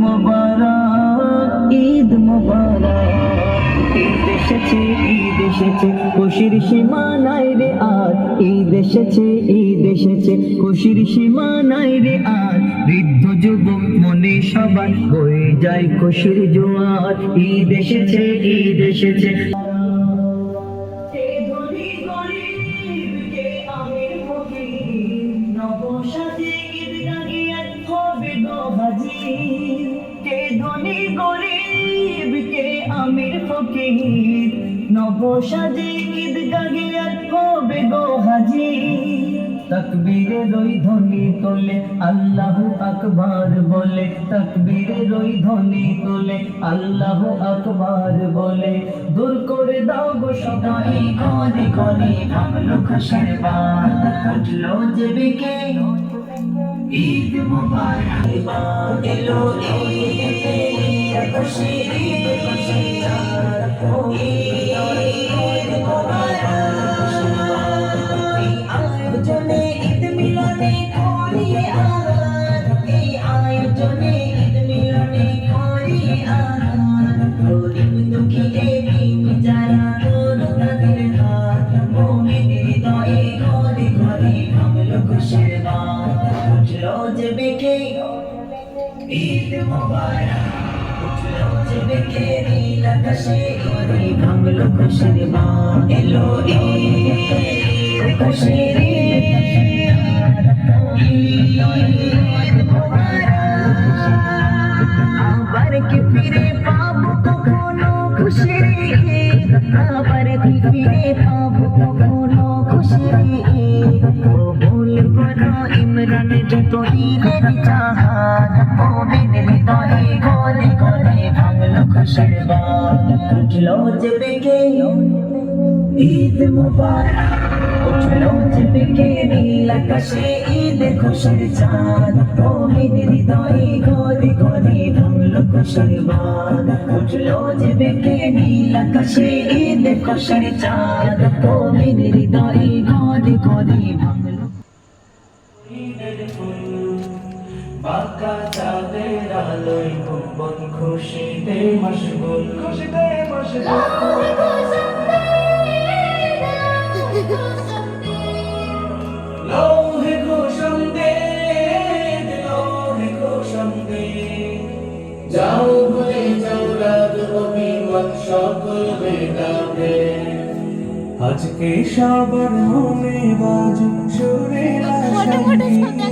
মোবারক, ঈদ মোবারক। ঈদ এসেছে, ঈদ এসেছে, খুশির সীমা নাই রে আর। ঈদ এসেছে, ঈদ এসেছে, খুশির সীমা নাই রে আর। বৃদ্ধ যুবক মনে সবার হয়ে যায় খুশির জোয়ার। ঈদ এসেছে, ঈদ এসেছে। নবসাজে ঈদ গাহিয়া হবে গো হাজির। কে ধনী গরিব, কে আমির ফকির, নবসাজে ঈদ গাহিয়া হবে গো হাজির। তাকবীরের ওই ধ্বনি তোলে আল্লাহু আকবার বলে, তাকবীরের ওই ধ্বনি তোলে আল্লাহু আকবার বলে। দূর করে দাও গো সদাই ঘরে ঘরে ভাবলো খুশির বাত, উঠলো যে বিকে ঈদ মুবারক। এলো ঈদ খুশি, ঈদ খুশি, ও ঈদ মুবারক। আয়োজনে ঈদ মিলনে করিয়ে আনন্দ, এই আয়োজনে ঈদ মিলনে করিয়ে আনন্দ। গরিব দুঃখী এতিম যারা দোনো তাদের হাত, মুমিন হৃদয়ে ঘরে ঘরে ভাঙলো খুশির বাত, উঠলো যে বেকে ঈদ মুবারক। উঠলো যে বেকে নীল আকাশে ঘরে ভাঙলো খুশির বাত। এলো ঈদ খুশির আবার কি ফিরে পাবো কখনো খুশির ঈদ, আবার কি ফিরে পাবো কখনো খুশির ঈদ। কবুল করো ইমরান যত দিলের চাহাত, মুমিন হৃদয়ে ঘরে ঘরে ভাঙলো খুশির বাত, উঠলো যে বেগে ঈদ মুবারক। উঠলো যে বেগে নীল আকাশে ঈদ খুশির চাঁদ, মুমিন হৃদয়ে ঘরে ঘরে ভাঙলো খুশির বাত, উঠলো যে বেগে নীল আকাশে ঈদ খুশির চাঁদ, মুমিন হৃদয়ে ঘরে ঘরে ভাঙলো। ঈদের ফুল বাঁকা চাঁদের আলোয় ভুবন খুশিতে মশগুল, খুশিতে মশগুল। লৌহে ঘোষণ দে, লৌহে ঘোষণ দে, যাও ভুলে যাও রাগ অভিমান সকল বেগাবে। আজকে সবার মনে বাজুক সুরের শান্তি।